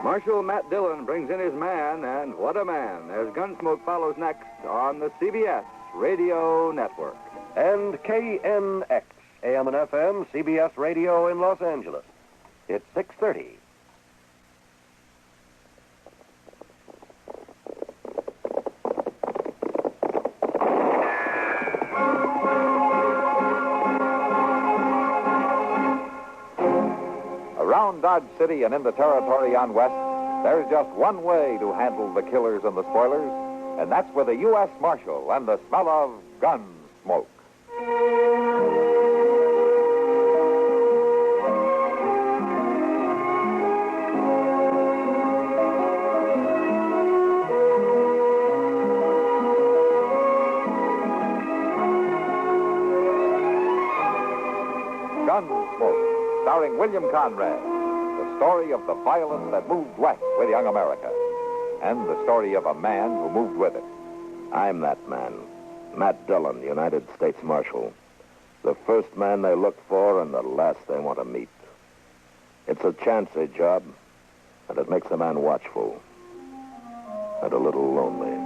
Marshal Matt Dillon brings in his man, and what a man, as Gunsmoke follows next on the CBS Radio Network. And KNX, AM and FM, CBS Radio in Los Angeles. It's 6:30. Around Dodge City and in the territory on West, there's just one way to handle the killers and the spoilers, and that's with a U.S. Marshal and the smell of gun smoke. Gunsmoke, starring William Conrad. The story of the violence that moved west with young America. And the story of a man who moved with it. I'm that man. Matt Dillon, United States Marshal. The first man they look for and the last they want to meet. It's a chancy job, and it makes a man watchful. And a little lonely.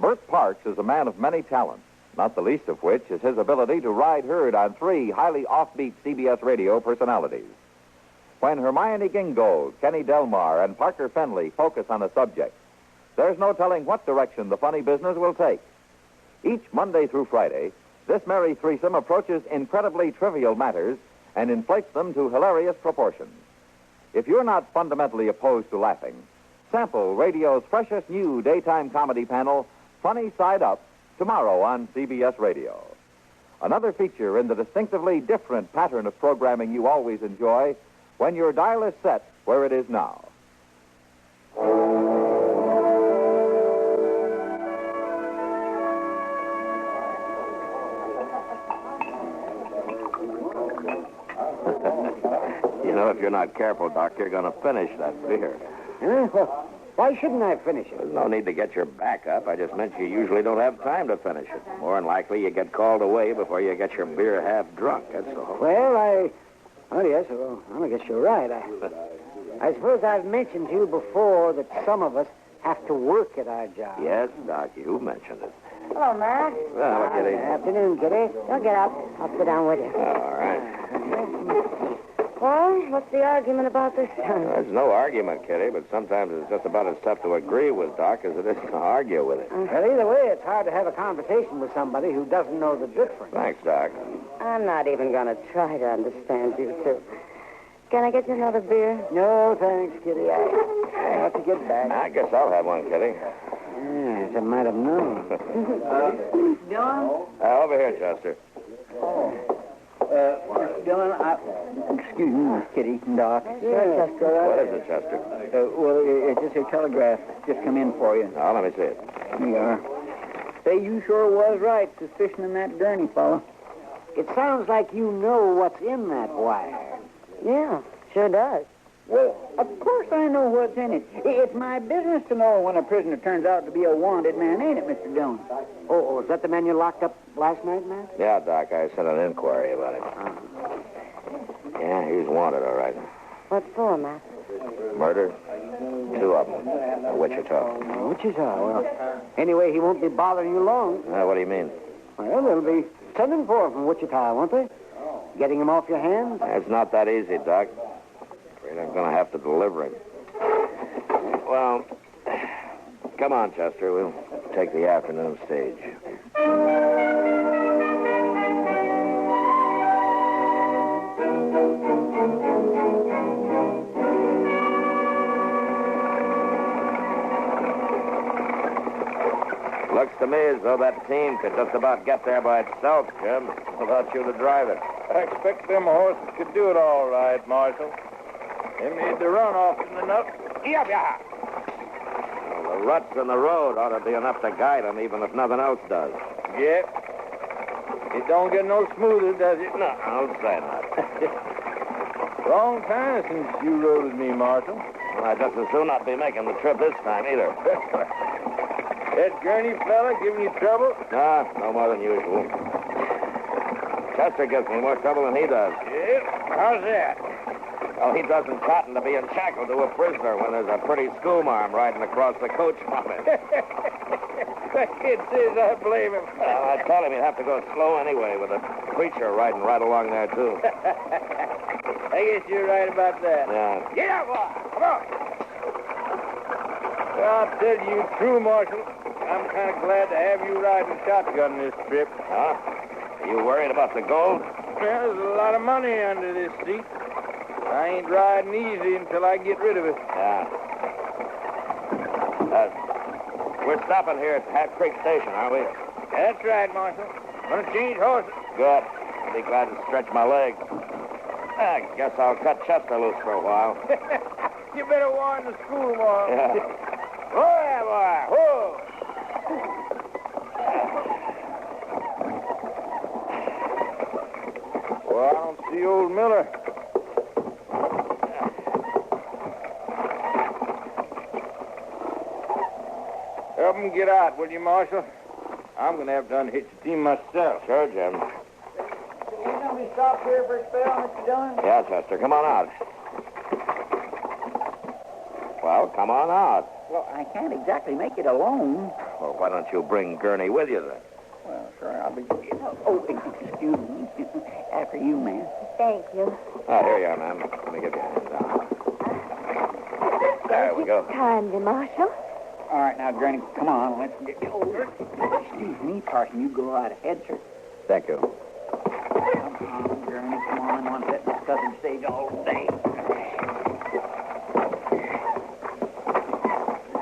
Bert Parks is a man of many talents, not the least of which is his ability to ride herd on three highly offbeat CBS radio personalities. When Hermione Gingold, Kenny Delmar, and Parker Fenley focus on a subject, there's no telling what direction the funny business will take. Each Monday through Friday, this merry threesome approaches incredibly trivial matters and inflates them to hilarious proportions. If you're not fundamentally opposed to laughing, sample radio's freshest new daytime comedy panel, Funny Side Up, tomorrow on CBS Radio. Another feature in the distinctively different pattern of programming you always enjoy when your dial is set where it is now. You know, if you're not careful, Doc, you're going to finish that beer. Huh? Well, why shouldn't I finish it? There's no need to get your back up. I just meant you usually don't have time to finish it. More than likely, you get called away before you get your beer half drunk, that's all. Well, yes, well, I guess you're right. I suppose I've mentioned to you before that some of us have to work at our job. Yes, Doc, you mentioned it. Hello, Matt. Well, Kitty. Afternoon, Kitty. Don't get up. I'll sit down with you. All right. Well, what's the argument about this time? There's no argument, Kitty, but sometimes it's just about as tough to agree with Doc as it is to argue with it. Well, either way, it's hard to have a conversation with somebody who doesn't know the difference. Thanks, Doc. I'm not even going to try to understand you two. Can I get you another beer? No, thanks, Kitty. I have to get back. I guess I'll have one, Kitty. Yes, I might have known. Dillon? Over here, Chester. Mr. Dillon, excuse me, Miss Kitty, Doc. Sure, Chester. What is it, Chester? Well, it's just a telegraph. Just come in for you. Oh, let me see it. Here you are. Say, you sure was right suspicioning that Gurney fellow. It sounds like you know what's in that wire. Yeah, sure does. Well, of course I know what's in it. It's my business to know when a prisoner turns out to be a wanted man, ain't it, Mr. Dillon? Oh, is that the man you locked up last night, man? Yeah, Doc, I sent an inquiry about him. Yeah, he's wanted, all right. What for, Matt? Murder? 2 of them. Wichita. Wichita, well, anyway, he won't be bothering you long. What do you mean? Well, they'll be sending for him from Wichita, won't they? Getting him off your hands? It's not that easy, Doc. Afraid I'm going to have to deliver him. Well, come on, Chester. We'll take the afternoon stage. Looks to me as though that team could just about get there by itself, Jim, without you to drive it. I expect them horses could do it all right, Marshal. They made the run often enough. Well, the ruts in the road ought to be enough to guide them, even if nothing else does. Yep. It don't get no smoother, does it? No, don't say that. Long time since you rode with me, Marshal. Well, I'd just as soon not be making the trip this time, either. That Gurney fella giving you trouble? Nah, no more than usual. Chester gives me more trouble than he does. Yep. How's that? Well, he doesn't cotton to being shackled to a prisoner when there's a pretty schoolmarm riding across the coach from him. That kid says I blame him. Well, I told him he'd have to go slow anyway, with a preacher riding right along there, too. I guess you're right about that. Yeah. Get up, boy. Come on. Well, I'll tell you true, Marshal. I'm kind of glad to have you riding shotgun this trip. Huh? Are you worried about the gold? Well, there's a lot of money under this seat. I ain't riding easy until I get rid of it. Yeah. We're stopping here at Hat Creek Station, aren't we? That's right, Marshal. Gonna change horses. Good. I'll be glad to stretch my legs. I guess I'll cut Chester loose for a while. You better warn the school, Mom. Yeah. Whoa there, boy. Whoa. Well, I don't see old Miller. Help him get out, will you, Marshal? I'm going to have to unhitch the team myself. Sure, Jim. You gonna be stopped here for a spell, Mr. Dillon? Yeah, Chester, come on out. Well, come on out. Well, I can't exactly make it alone. Well, why don't you bring Gurney with you, then? Well, sure, I'll be... Oh, excuse me. After you, ma'am. Thank you. Oh, here you are, ma'am. Let me give you a hand down. There we go. Kindly, Marshal. All right, now, Granny, come on. Let's get you over. Excuse me, Parson. You go right ahead, sir. Thank you. Come on, Granny. Come on. I want to set this southern stage all day.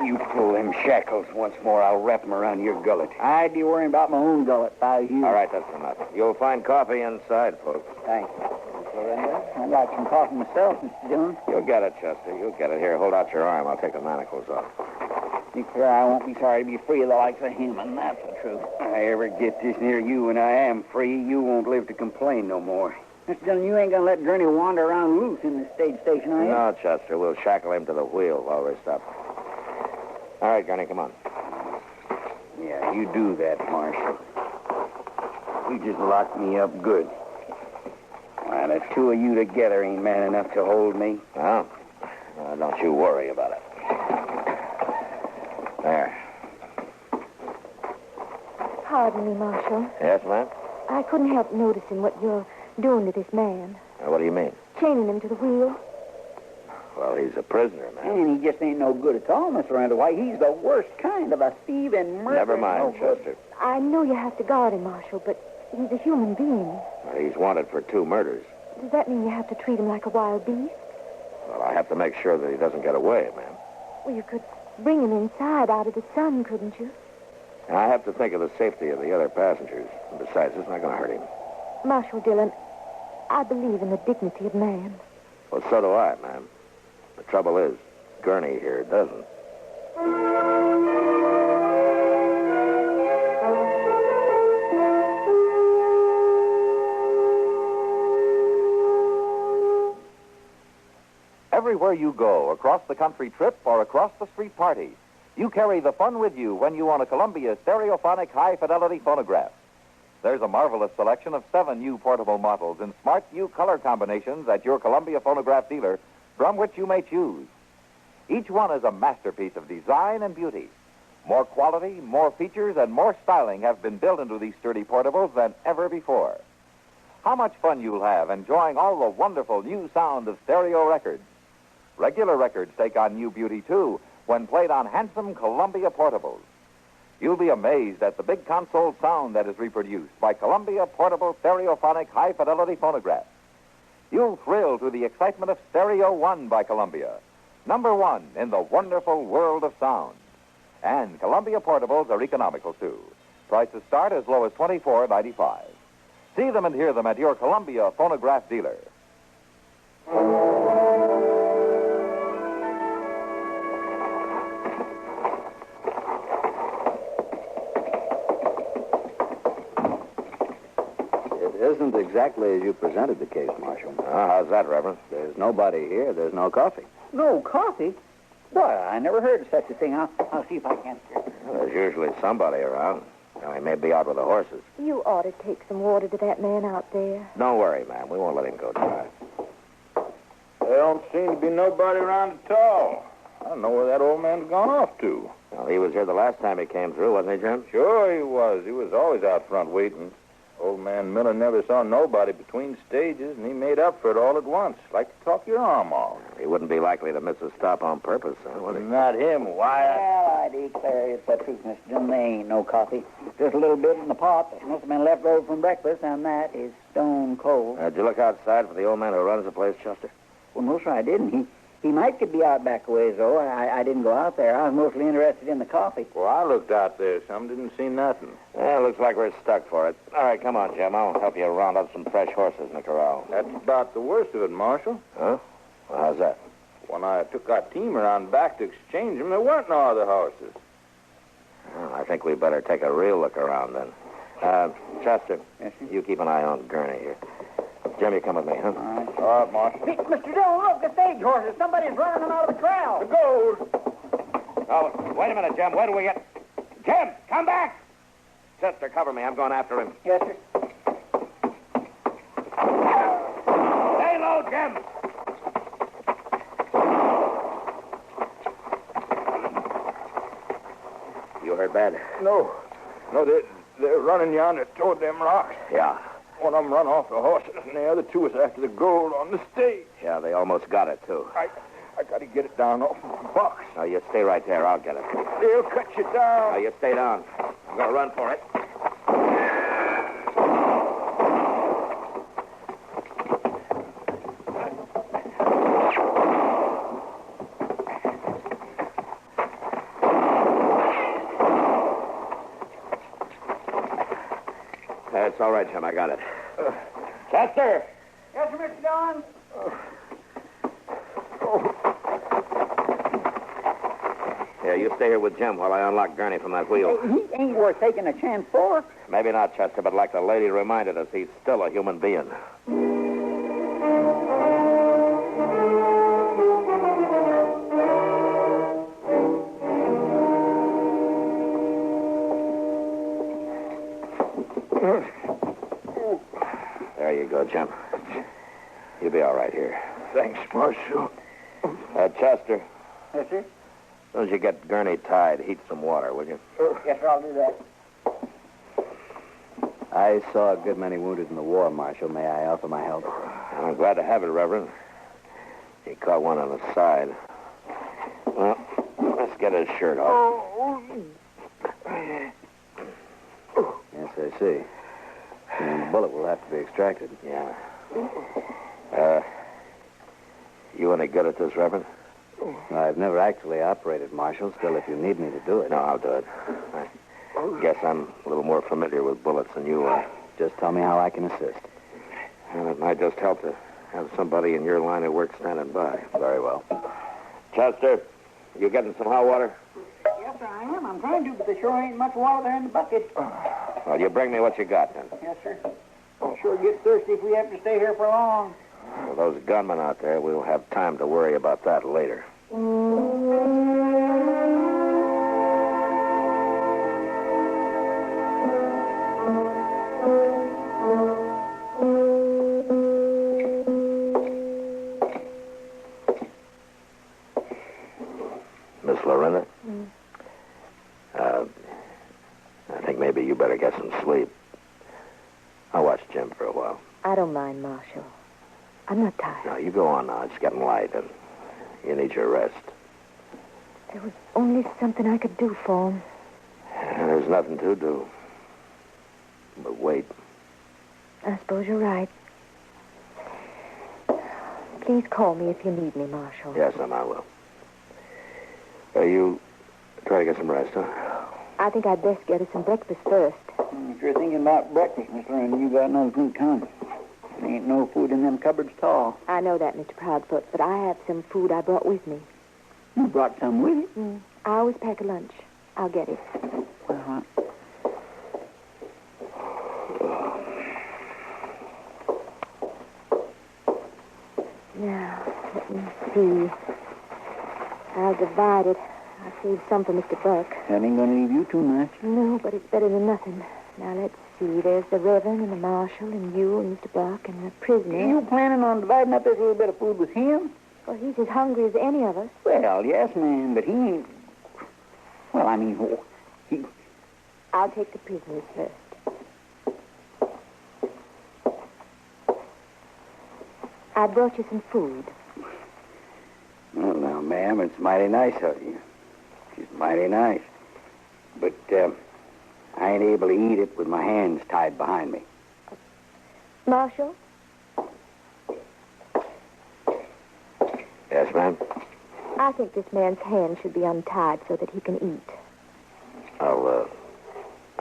You pull them shackles once more, I'll wrap them around your gullet. I'd be worrying about my own gullet if I was you. All right, that's enough. You'll find coffee inside, folks. Thanks. I'd like some coffee myself, Mr. Dillon. You'll get it, Chester. You'll get it. Here, hold out your arm. I'll take the manacles off. You sure I won't be sorry to be free of the likes of him, and that's the truth. If I ever get this near you and I am free, you won't live to complain no more. Mr. Dillon, you ain't gonna let Gurney wander around loose in this stage station, are you? No, Chester. We'll shackle him to the wheel while we're stopped. All right, Gurney, come on. Yeah, you do that, Marshal. You just locked me up good. Why, the two of you together ain't man enough to hold me. Well, don't you worry about it. There. Pardon me, Marshal. Yes, ma'am? I couldn't help noticing what you're doing to this man. What do you mean? Chaining him to the wheel. Well, he's a prisoner, ma'am. And he just ain't no good at all, Mr. Randall. Why, he's the worst kind of a thief and murderer. Never mind, no good. Chester. I know you have to guard him, Marshal, but he's a human being. Well, he's wanted for 2 murders. Does that mean you have to treat him like a wild beast? Well, I have to make sure that he doesn't get away, ma'am. Well, you could bring him inside out of the sun, couldn't you? And I have to think of the safety of the other passengers. And besides, it's not going to hurt him. Marshal Dillon, I believe in the dignity of man. Well, so do I, ma'am. The trouble is, Gurney here doesn't. Everywhere you go, across the country trip or across the street party, you carry the fun with you when you own a Columbia stereophonic high-fidelity phonograph. There's a marvelous selection of 7 new portable models in smart new color combinations at your Columbia phonograph dealer, from which you may choose. Each one is a masterpiece of design and beauty. More quality, more features, and more styling have been built into these sturdy portables than ever before. How much fun you'll have enjoying all the wonderful new sound of stereo records. Regular records take on new beauty, too, when played on handsome Columbia portables. You'll be amazed at the big console sound that is reproduced by Columbia portable stereophonic high-fidelity phonographs. You'll thrill to the excitement of Stereo One by Columbia, #1 in the wonderful world of sound. And Columbia portables are economical, too. Prices start as low as $24.95. See them and hear them at your Columbia phonograph dealer. It isn't exactly as you presented the case, Marshal. How's that, Reverend? There's nobody here. There's no coffee. No coffee? Boy, I never heard of such a thing. I'll see if I can. Well, there's usually somebody around. Now, he may be out with the horses. You ought to take some water to that man out there. Don't worry, ma'am. We won't let him go dry. There don't seem to be nobody around at all. I don't know where that old man's gone off to. Well, he was here the last time he came through, wasn't he, Jim? Sure he was. He was always out front waiting. Old man Miller never saw nobody between stages, and he made up for it all at once. Like to talk your arm off. He wouldn't be likely to miss a stop on purpose, would he? Not him, Wyatt. Well, I declare it's the truth, Mr. Dillon. There ain't no coffee. Just a little bit in the pot that must have been left over from breakfast, and that is stone cold. Did you look outside for the old man who runs the place, Chester? Well, no, sir, I didn't. He might could be out back a ways, though. I didn't go out there. I was mostly interested in the coffee. Well, I looked out there some, didn't see nothing. Yeah, looks like we're stuck for it. All right, come on, Jim. I'll help you round up some fresh horses in the corral. That's about the worst of it, Marshal. Huh? Well, how's that? When I took our team around back to exchange them, there weren't no other horses. Well, I think we better take a real look around then. Chester, Yes, sir? you keep an eye on Gurney here. Jim, you come with me, huh? All right. All right, Marshal. Hey, Mr. Dillon, look, the stage horses. Somebody's running them out of the corral. The gold! Oh, wait a minute, Jim. Where do we get... Jim, come back! Chester, cover me. I'm going after him. Yes, sir. Stay low, Jim! You heard bad? No, they're running yonder toward them rocks. Yeah. One of them run off the horses, and the other two was after the gold on the stage. Yeah, they almost got it, too. I got to get it down off the box. Now, you stay right there. I'll get it. They'll cut you down. Now, you stay down. I'm going to run for it. That's all right, Jim. I got it. Chester! Yes, sir, Mr. Dillon. Yeah, you stay here with Jim while I unlock Gurney from that wheel. He ain't worth taking a chance for. Maybe not, Chester, but like the lady reminded us, he's still a human being. There you go, Jim. You'll be all right here. Thanks, Marshal. Chester, Yes, sir. as soon as you get Gurney tied, heat some water, will you? Yes, sir, I'll do that. I saw a good many wounded in the war, Marshal. May I offer my help? I'm glad to have it, Reverend. He caught one on the side. Well, let's get his shirt off. Yes, I see. And the bullet will have to be extracted. Yeah. You any good at this, Reverend? I've never actually operated, Marshal. Still, if you need me to do it. No, I'll do it. I guess I'm a little more familiar with bullets than you are. Just tell me how I can assist. And it might just help to have somebody in your line of work standing by. Very well. Chester, you getting some hot water? Yes, sir, I am. I'm trying to, but there sure ain't much water there in the bucket. Well, you bring me what you got, then. Yes, sir. I'll sure get thirsty if we have to stay here for long. With those gunmen out there, we'll have time to worry about that later. Miss Lorena? I think maybe you better get some sleep. I'll watch Jim for a while. I don't mind, Marshal. I'm not tired. No, you go on now. It's getting light, and you need your rest. There was only something I could do for him. And there's nothing to do. But wait. I suppose you're right. Please call me if you need me, Marshal. Yes, I will. You try to get some rest, huh? I think I'd best get us some breakfast first. If you're thinking about breakfast, Miss Lorena, you got no food coming. There ain't no food in them cupboards at all. I know that, Mr. Proudfoot, but I have some food I brought with me. You brought some with you? I always pack a lunch. I'll get it. Uh-huh. Now, let me see. I'll divide it. I Save some for Mr. Buck. That ain't gonna leave you too much. No, but it's better than nothing. Now, let's see. There's the Reverend and the Marshal and you and Mr. Buck and the prisoner. Are you planning on dividing up this little bit of food with him? Well, he's as hungry as any of us. Well, yes, ma'am, but he ain't... Well, I mean, he... I'll take the prisoners first. I brought you some food. Well, now, ma'am, it's mighty nice of you. It's mighty nice. But, I ain't able to eat it with my hands tied behind me. Marshal? Yes, ma'am? I think this man's hands should be untied so that he can eat.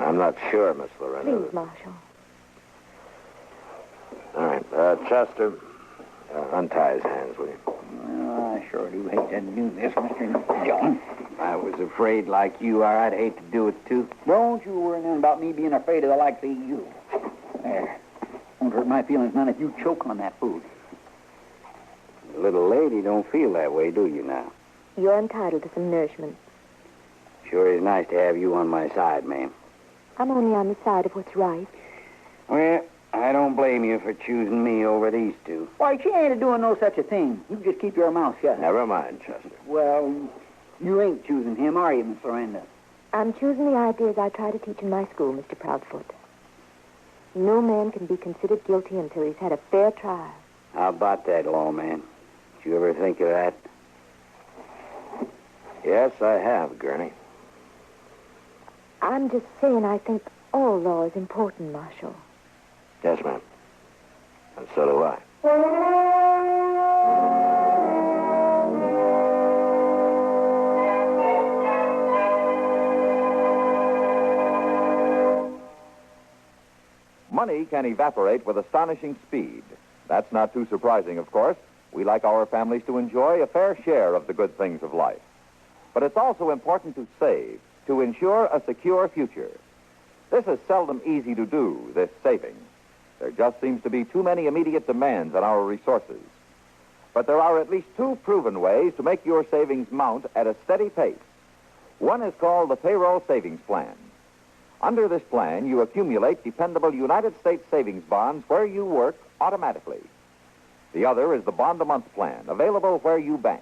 I'm not sure, Miss Lorena. Please, Marshal. All right. Chester, untie his hands, will you? Well, I sure do hate to do this, Mr. John. I was afraid like you are. I'd hate to do it, too. Don't you worry none about me being afraid of the likes of you. There. Won't hurt my feelings none if you choke on that food. The little lady don't feel that way, do you now? You're entitled to some nourishment. Sure is nice to have you on my side, ma'am. I'm only on the side of what's right. Well, I don't blame you for choosing me over these two. Why, she ain't doing no such a thing. You just keep your mouth shut. Never mind, Chester. Well, you ain't choosing him, are you, Miss Lorena? I'm choosing the ideas I try to teach in my school, Mr. Proudfoot. No man can be considered guilty until he's had a fair trial. How about that, lawman? Did you ever think of that? Yes, I have, Gurney. I'm just saying I think all law is important, Marshal. Yes, ma'am. And so do I. Money can evaporate with astonishing speed. That's not too surprising, of course. We like our families to enjoy a fair share of the good things of life. But it's also important to save, to ensure a secure future. This is seldom easy to do, this saving. There just seems to be too many immediate demands on our resources. But there are at least two proven ways to make your savings mount at a steady pace. One is called the Payroll Savings Plan. Under this plan, you accumulate dependable United States savings bonds where you work automatically. The other is the Bond-a-Month Plan, available where you bank.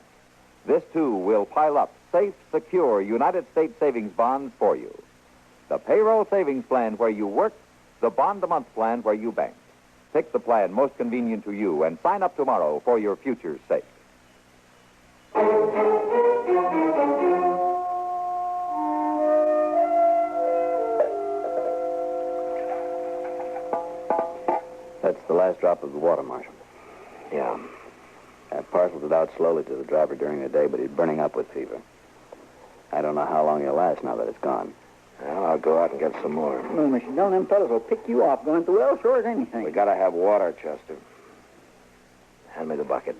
This, too, will pile up safe, secure United States savings bonds for you. The Payroll Savings Plan where you work, the Bond-a-Month Plan where you bank. Pick the plan most convenient to you and sign up tomorrow for your future's sake. That's the last drop of the water, Marshal. Yeah. I parceled it out slowly to the driver during the day, but he's burning up with fever. I don't know how long he'll last now that it's gone. Well, I'll go out and get some more. Well, Mr. Dillon, them fellas will pick you off going through well sure as anything. We gotta have water, Chester. Hand me the bucket.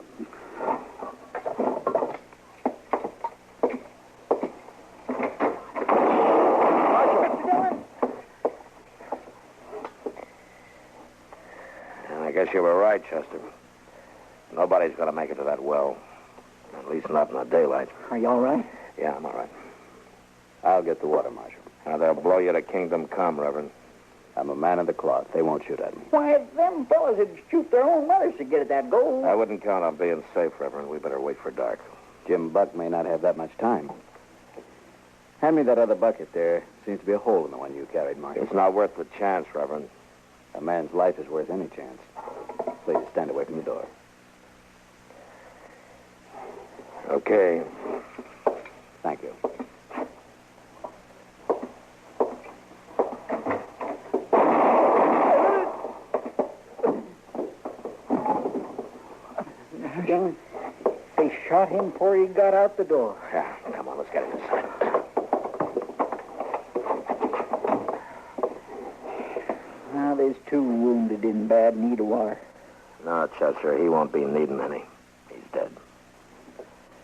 I guess you were right, Chester. Nobody's going to make it to that well. At least not in the daylight. Are you all right? Yeah, I'm all right. I'll get the water, Marshal. Now, they'll blow you to kingdom come, Reverend. I'm a man of the cloth. They won't shoot at me. Why, them fellas would shoot their own mothers to get at that gold. I wouldn't count on being safe, Reverend. We better wait for dark. Jim Buck may not have that much time. Hand me that other bucket there. Seems to be a hole in the one you carried, Marshal. It's not worth the chance, Reverend. A man's life is worth any chance. Please, stand away from the door. Okay. Thank you. John, they shot him before he got out the door. Yeah, come on, let's get inside. Now, there's two wounded in bad need of water. No, Chester, he won't be needing any. He's dead.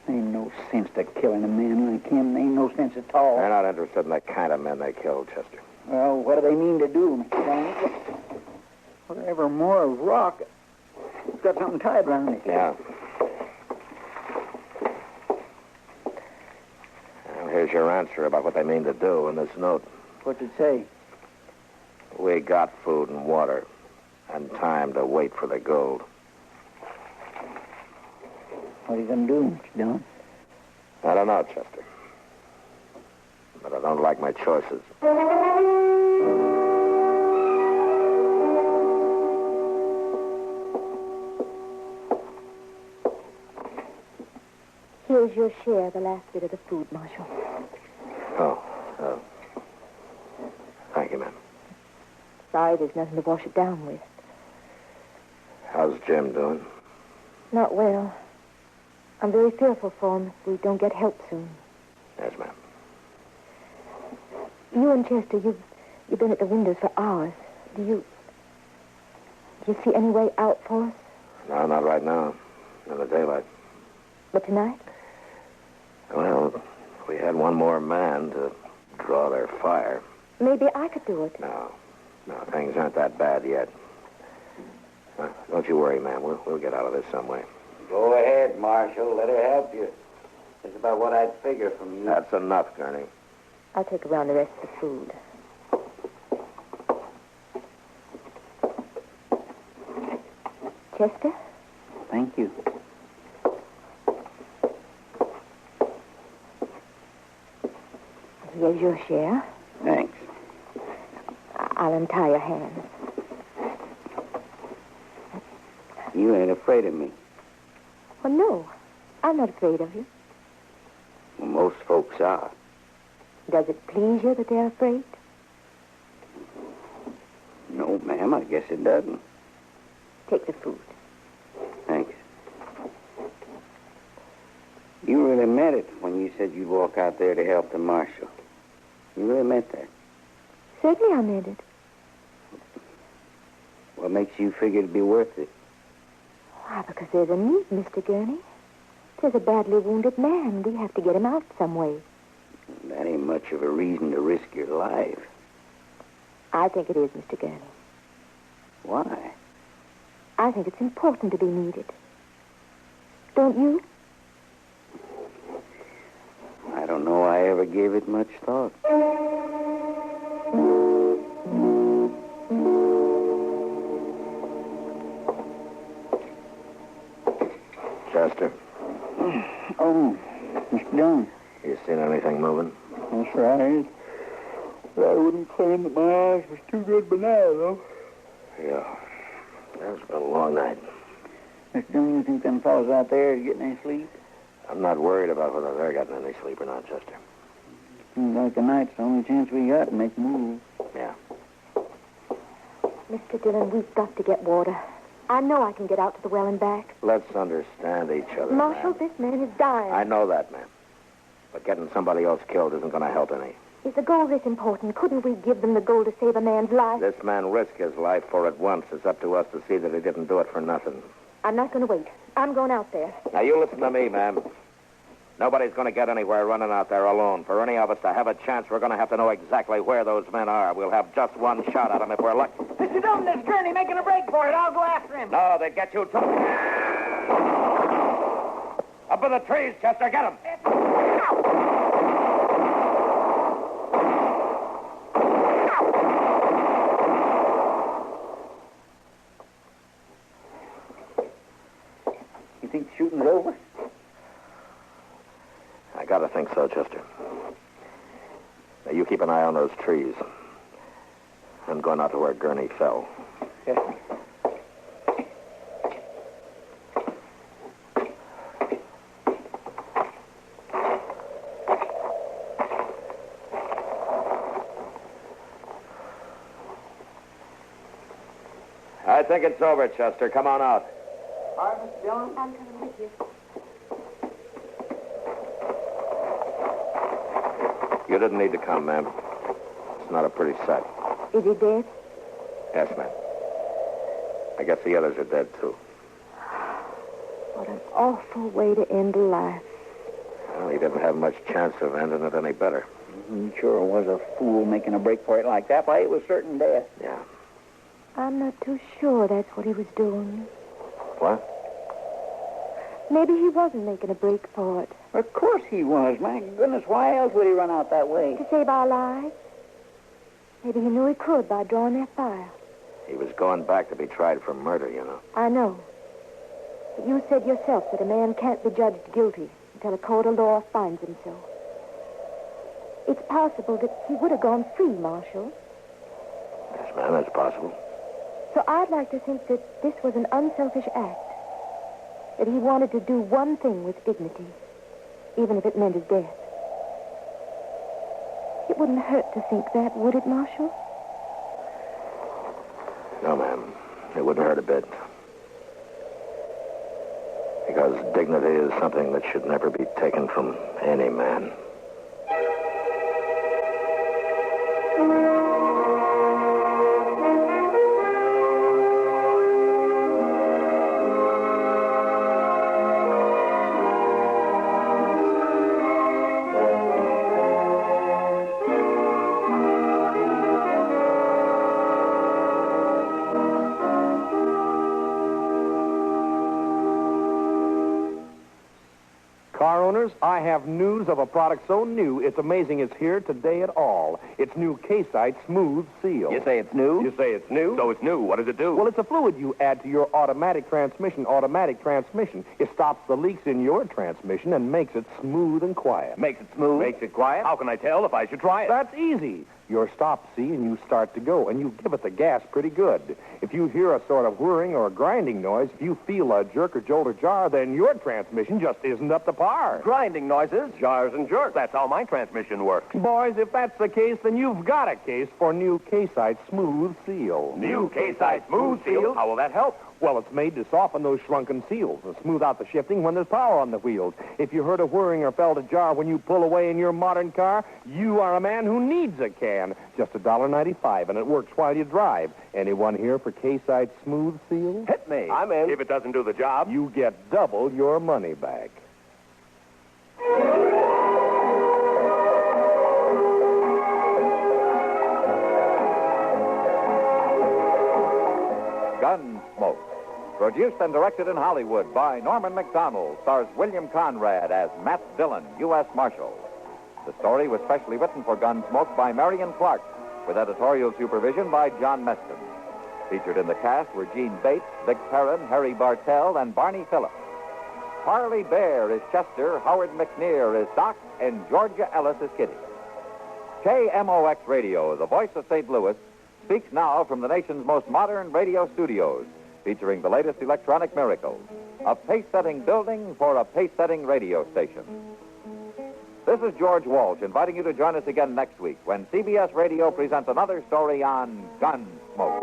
Ain't no sense to killing a man like him. Ain't no sense at all. They're not interested in the kind of men they killed, Chester. Well, what do they mean to do, Mr. Dillon? Whatever more of rock, it's got something tied around it. Yeah. Well, Here's your answer about what they mean to do in this note. What's it say? We got food and water and time to wait for the gold. What are you going to do, Mr. Dillon? I don't know, Chester. But I don't like my choices. Here's your share, the last bit of the food, Marshal. Oh, thank you, ma'am. Sorry there's nothing to wash it down with. How's Jim doing? Not well. I'm very fearful for him if we don't get help soon. Yes, ma'am. You and Chester, you've been at the windows for hours. Do you see any way out for us? No, not right now. In the daylight. But tonight? Well, we had one more man to draw their fire. Maybe I could do it. No, things aren't that bad yet. Don't you worry, ma'am. We'll get out of this some way. Go ahead, Marshal. Let her help you. That's about what I'd figure from you. That's enough, Gurney. I'll take around the rest of the food. Chester? Thank you. Here's your share. Thanks. I'll untie your hands. You ain't afraid of me. Well, no. I'm not afraid of you. Well, most folks are. Does it please you that they're afraid? No, ma'am, I guess it doesn't. Take the food. Thanks. You really meant it when you said you'd walk out there to help the marshal. You really meant that. Certainly I meant it. What makes you figure it'd be worth it? Why, because there's a need, Mr. Gurney. There's a badly wounded man. We have to get him out some way. That ain't much of a reason to risk your life. I think it is, Mr. Gurney. Why? I think it's important to be needed. Don't you? I don't know I ever gave it much thought. Chester, Oh, Mr. Dillon. you seen anything moving? That's right. But I wouldn't claim that my eyes was too good by now, though. Yeah. It's been a long night. Mr. Dillon, you think them fellas out there are getting any sleep? I'm not worried about whether they're getting any sleep or not, Chester. Seems like the night's the only chance we got to make a move. Yeah. Mr. Dillon, we've got to get water. I know I can get out to the well and back. Let's understand each other, Marshal, ma'am. this man is dying. I know that, ma'am. But getting somebody else killed isn't going to help any. Is the gold this important? Couldn't we give them the gold to save a man's life? This man risked his life for it once. It's up to us to see that he didn't do it for nothing. I'm not going to wait. I'm going out there. Now, you listen to me, ma'am. Nobody's going to get anywhere running out there alone. For any of us to have a chance, we're going to have to know exactly where those men are. We'll have just one shot at them if we're lucky. Mr. Dillon, this Gurney making a break for it. I'll go after him. No, they get you too. Up in the trees, Chester. Get him. You think the shooting's over? I gotta think so, Chester. Now, you keep an eye on those trees. I'm going out to where Gurney fell. Yes. I think it's over, Chester. Come on out. All right, Mr. Dillon. I'm coming with you. You didn't need to come, ma'am. It's not a pretty sight. Is he dead? Yes, ma'am. I guess the others are dead, too. What an awful way to end a life. Well, he didn't have much chance of ending it any better. He sure was a fool making a break for it like that. Why, it was certain death. Yeah. I'm not too sure that's what he was doing. What? Maybe he wasn't making a break for it. Of course he was. My goodness, why else would he run out that way? To save our lives. Maybe he knew he could by drawing that fire. He was going back to be tried for murder, you know. I know. But you said yourself that a man can't be judged guilty until a court of law finds him so. It's possible that he would have gone free, Marshal. Yes, ma'am, it's possible. So I'd like to think that this was an unselfish act. That he wanted to do one thing with dignity, even if it meant his death. It wouldn't hurt to think that, would it, Marshal? No, ma'am. It wouldn't hurt a bit. Because dignity is something that should never be taken from any man. Car owners, I have news of a product so new, it's amazing it's here today at all. It's new K-Site Smooth Seal. You say it's new? You say it's new? So it's new. What does it do? Well, it's a fluid you add to your automatic transmission. Automatic transmission. It stops the leaks in your transmission and makes it smooth and quiet. Makes it smooth? Makes it quiet? How can I tell if I should try it? That's easy. Your stop, see, and you start to go, and you give it the gas pretty good. If you hear a sort of whirring or a grinding noise, if you feel a jerk or jolt or jar, then your transmission just isn't up to par. Grinding noises, jars and jerks. That's how my transmission works. Boys, if that's the case, then you've got a case for new K-Site Smooth Seal. New K-Site Smooth Seal? How will that help? Well, it's made to soften those shrunken seals and smooth out the shifting when there's power on the wheels. If you heard a whirring or felt a jar when you pull away in your modern car, you are a man who needs a can. Just $1.95, and it works while you drive. Anyone here for K-Site Smooth Seal? Hit me. I'm in. If it doesn't do the job, You get double your money back. Gunsmoke. Produced and directed in Hollywood by Norman Macdonnell, stars William Conrad as Matt Dillon, U.S. Marshal. The story was specially written for Gunsmoke by Marion Clark, with editorial supervision by John Meston. Featured in the cast were Gene Bates, Vic Perrin, Harry Bartell, and Barney Phillips. Harley Bear is Chester, Howard McNear is Doc, and Georgia Ellis is Kitty. KMOX Radio, the voice of St. Louis, speaks now from the nation's most modern radio studios, featuring the latest electronic miracles. A pace-setting building for a pace-setting radio station. This is George Walsh inviting you to join us again next week when CBS Radio presents another story on Gunsmoke.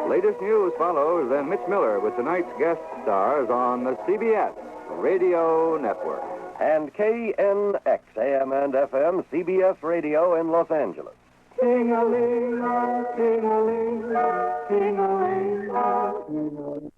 Latest news follows, then Mitch Miller with tonight's guest stars on the CBS Radio Network. And KNX, AM and FM, CBS Radio in Los Angeles. Ting-a-ling, ting-a-ling, ting-a-ling, ting-a-ling.